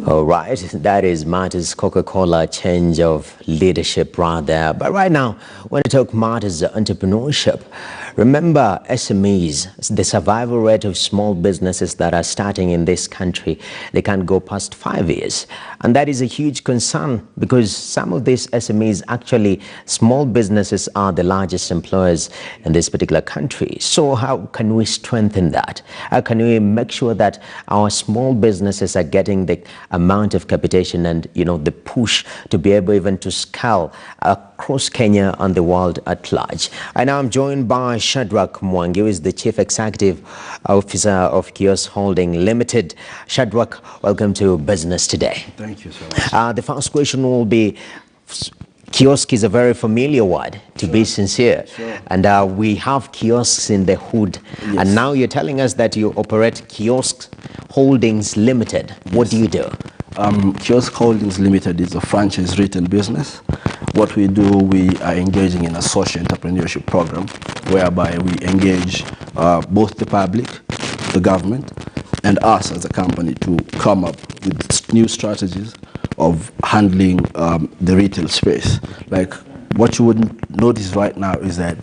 All right, that is Martins Coca-Cola change of leadership right there. But right now, when we talk Martins entrepreneurship, remember SMEs, the survival rate of small businesses that are starting in this country, they can't go past 5 years. And that is a huge concern because some of these SMEs, actually small businesses, are the largest employers in this particular country. So how can we strengthen that? How can we make sure that our small businesses are getting the amount of capitation and, the push to be able even to scale across Kenya and the world at large? And now I'm joined by Shadrach Mwangi, who is the Chief Executive Officer of Kiosk Holdings Limited. Shadrach, welcome to Business Today. Thank you so much. The first question will be, kiosk is a very familiar word, to be sincere. Sure. And we have kiosks in the hood. Yes. And now you're telling us that you operate Kiosk Holdings Limited. What do you do? Kiosk Holdings Limited is a franchise retail business. What we do, we are engaging in a social entrepreneurship program whereby we engage both the public, the government, and us as a company to come up with new strategies of handling the retail space. Like what you would notice right now is that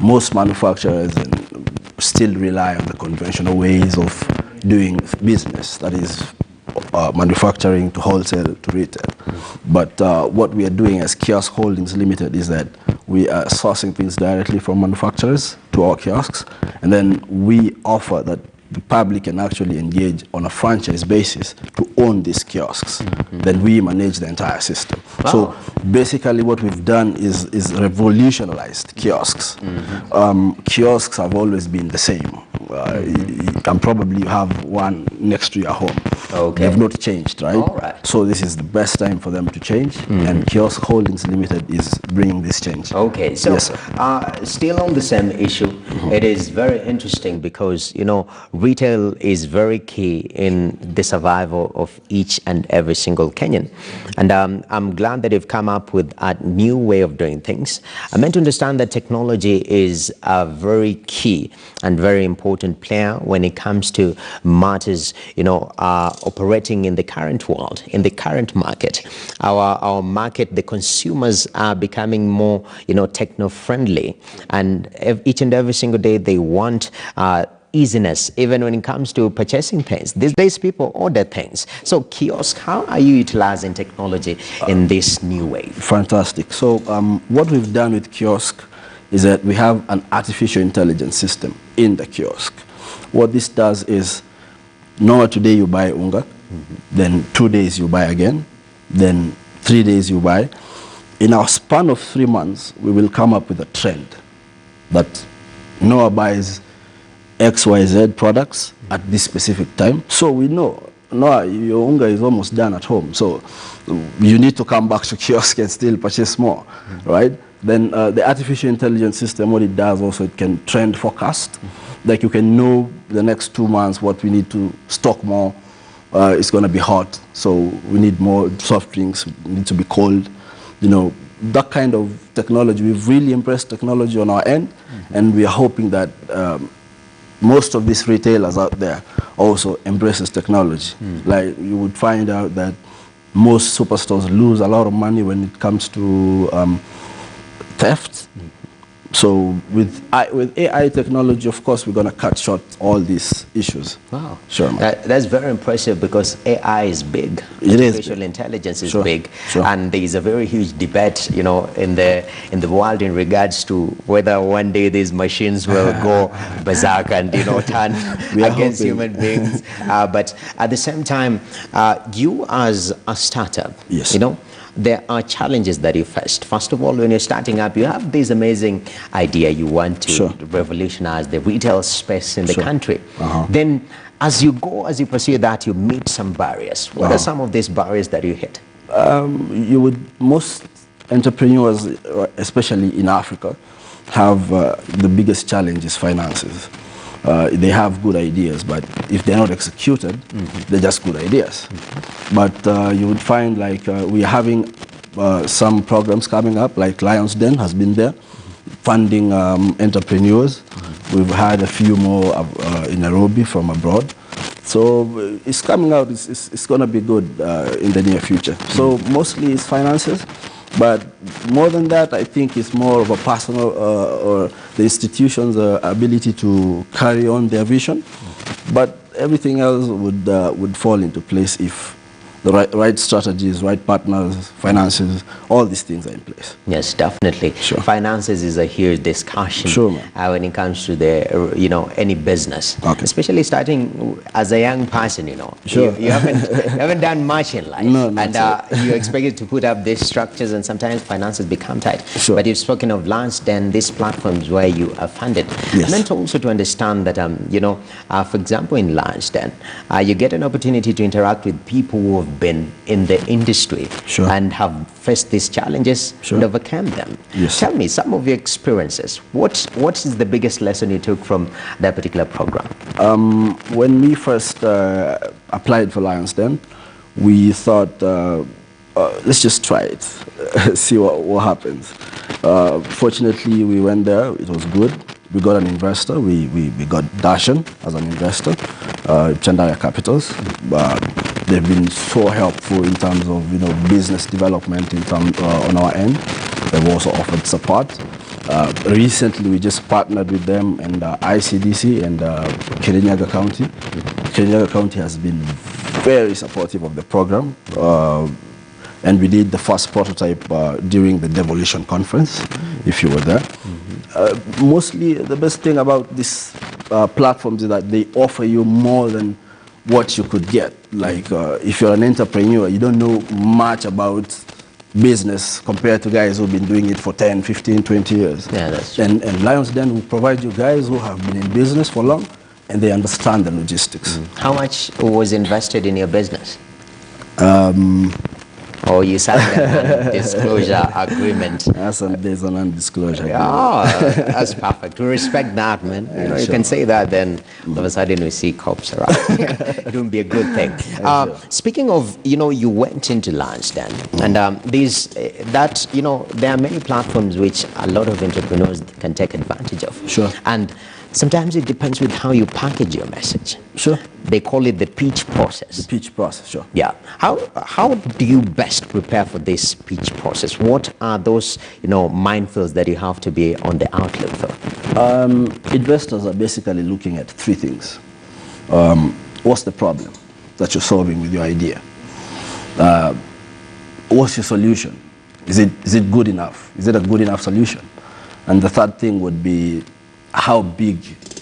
most manufacturers still rely on the conventional ways of doing business, that is manufacturing to wholesale to retail. But what we are doing as Kiosk Holdings Limited is that we are sourcing things directly from manufacturers to our kiosks, and then we offer that the public can actually engage on a franchise basis to own these kiosks. Then we manage the entire system. Wow. So basically what we've done is revolutionized kiosks. Kiosks have always been the same. And probably you have one next to your home. Okay. They've not changed, right? All right. So this is the best time for them to change, and Kiosk Holdings Limited is bringing this change. Okay, so yes, still on the same issue, it is very interesting because, retail is very key in the survival of each and every single Kenyan. And I'm glad that you've come up with a new way of doing things. I meant to understand that technology is a very key and very important player when it comes to matters, operating in the current world, in the current market. Our market, the consumers are becoming more, techno-friendly, and each and every single day they want easiness, even when it comes to purchasing things. These days people order things. So Kiosk, how are you utilizing technology in this new way? Fantastic. So what we've done with Kiosk is that we have an artificial intelligence system in the kiosk. What this does is, today you buy unga, then 2 days you buy again, then 3 days you buy. In our span of 3 months, we will come up with a trend that Noah buys XYZ products at this specific time. So we know, Noah, your unga is almost done at home, so you need to come back to kiosk and still purchase more, right? Then the artificial intelligence system, what it does also, it can trend forecast. Like you can know the next 2 months what we need to stock more. It's going to be hot, so we need more soft drinks, need to be cold. That kind of technology, we've really impressed technology on our end, and we are hoping that most of these retailers out there also embraces technology. Like you would find out that most superstores lose a lot of money when it comes to theft. So with AI technology, of course, we're going to cut short all these issues. Wow. Sure. That's very impressive because AI is big. It is. Artificial intelligence is Sure. big. Sure. And there is a very huge debate, in the world in regards to whether one day these machines will go berserk and, turn against human beings. But at the same time, you as a startup, yes, there are challenges that you face. First of all, when you're starting up, you have this amazing idea. You want to sure. revolutionize the retail space in the sure. country. Then as you pursue that, you meet some barriers. What are some of these barriers that you hit? Most entrepreneurs, especially in Africa, have the biggest challenge is finances. They have good ideas, but if they're not executed, they're just good ideas. But you would find like we're having some programs coming up, like Lion's Den has been there, funding entrepreneurs. We've had a few more in Nairobi from abroad, So it's coming out, it's going to be good in the near future. So mostly it's finances, but more than that, I think it's more of a personal or the institution's ability to carry on their vision. But everything else would fall into place if the right strategies, right partners, finances, all these things are in place. Yes, definitely. Sure. Finances is a huge discussion. Sure, man. When it comes to the, any business, Okay. especially starting as a young person. Sure. You haven't done much in life, No, not and you're expected to put up these structures, and sometimes finances become tight. Sure. But you've spoken of Launch, then these platforms where you are funded. Yes. I meant also to understand that, for example, in Launch, then you get an opportunity to interact with people who have been in the industry. Sure. And have faced these challenges. Sure. And overcome them. Yes. Tell me some of your experiences. What is the biggest lesson you took from that particular program? When we first applied for Lions Den, we thought, let's just try it, see what happens. Fortunately, we went there. It was good. We got an investor. We got Darshan as an investor, Chandaya Capitals. They've been so helpful in terms of business development on our end. They've also offered support. Recently, we just partnered with them and ICDC and Kirinyaga County. Kirinyaga County has been very supportive of the program. And we did the first prototype during the Devolution Conference, if you were there. Mostly, the best thing about these platforms is that they offer you more than what you could get. Like, if you're an entrepreneur, you don't know much about business compared to guys who've been doing it for 10, 15, 20 years. Yeah, that's true. And Lions Den will provide you guys who have been in business for long, and they understand the logistics. How much was invested in your business? Or you signed a non-disclosure agreement? There's a non-disclosure agreement. Oh, that's perfect. We respect that, man. You sure. can say that, then all of a sudden we see cops around. It wouldn't be a good thing. Speaking of, you went into Launch then, and there are many platforms which a lot of entrepreneurs can take advantage of. Sure. And sometimes it depends with how you package your message. Sure. They call it the pitch process. Pitch process, sure. Yeah. How do you best prepare for this pitch process? What are those, minefields that you have to be on the outlook for? Investors are basically looking at three things. What's the problem that you're solving with your idea? What's your solution? Is it good enough? Is it a good enough solution? And the third thing would be, how big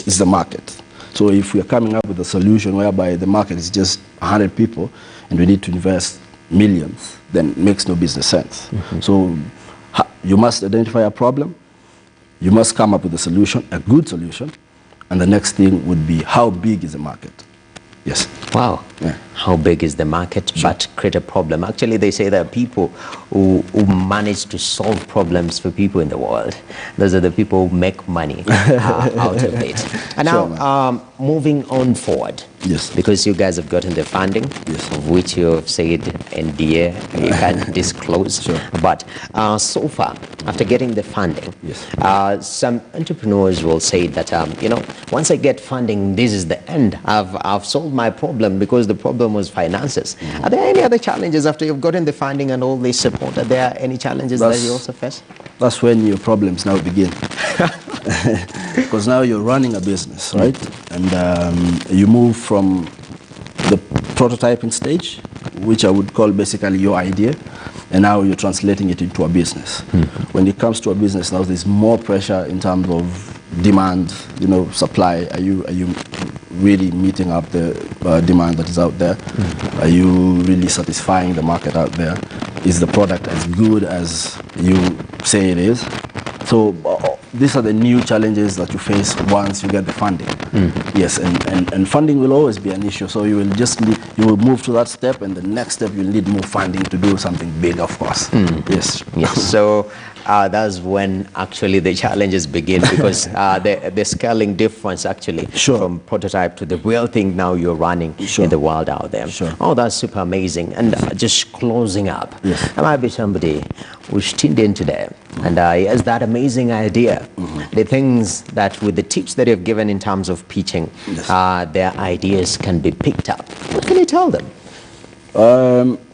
is the market? So if we're coming up with a solution whereby the market is just 100 people and we need to invest millions, then it makes no business sense. So you must identify a problem, you must come up with a solution, a good solution, and the next thing would be, how big is the market? Yes. Wow. Yeah. How big is the market, but create a problem? Actually, they say that people who manage to solve problems for people in the world, those are the people who make money out of it. And Sure, now, moving on forward. Yes. Because you guys have gotten the funding, Yes. of which you have said NDA, you can't disclose. Sure. But so far, after getting the funding, Yes. some entrepreneurs will say that, once I get funding, this is the end. I've solved my problem, because the problem was finances. Are there any other challenges after you've gotten the funding and all this support? Are there any challenges that you also face? That's when your problems now begin. Because now you're running a business, right? And you move from the prototyping stage, which I would call basically your idea, and now you're translating it into a business. When it comes to a business now, there's more pressure in terms of demand, supply. Are you really meeting up the demand that is out there? Are you really satisfying the market out there? Is the product as good as you say it is? So these are the new challenges that you face once you get the funding. Yes, and funding will always be an issue. So you will move to that step, and the next step you'll need more funding to do something big, of course. Yes. Yes. So that's when actually the challenges begin, because the scaling difference actually Sure. from prototype to the real thing now you're running Sure. in the world out there. Sure. Oh, that's super amazing. And just closing up, Yes. there might be somebody who's tuned in today and he has that amazing idea. The things that with the tips that you've given in terms of pitching, Yes. their ideas can be picked up. What can you tell them?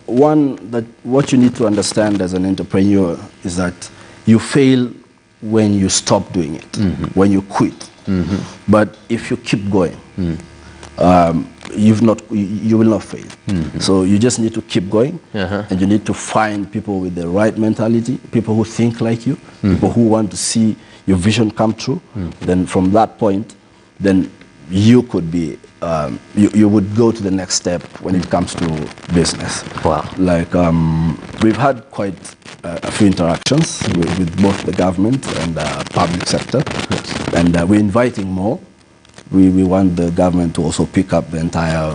One, that what you need to understand as an entrepreneur is that you fail when you stop doing it, when you quit. But if you keep going, you will not fail. So you just need to keep going, and you need to find people with the right mentality, people who think like you, people who want to see your vision come true. Then from that point, then you could be, you would go to the next step when it comes to business. Wow. Like we've had quite a few interactions with both the government and the public sector, and we're inviting more. We want the government to also pick up the entire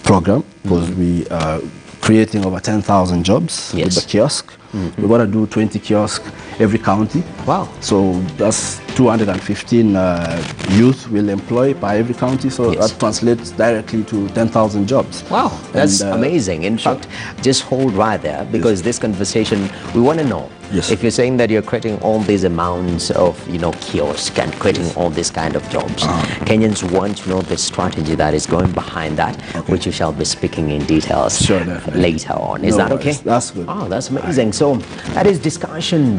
program, because we are creating over 10,000 jobs with the kiosk. We're going to do 20 kiosks every county. Wow. So that's 215 youth will employ by every county. So Yes. that translates directly to 10,000 jobs. Wow, that's And, amazing. In fact, just hold right there, because this conversation, we want to know. Yes. If you're saying that you're creating all these amounts of, kiosks and creating all these kind of jobs, Kenyans want to know the strategy that is going behind that, which you shall be speaking in details Sure, definitely. later on. Is No that okay? worries. That's good. Oh, that's amazing. So that is discussion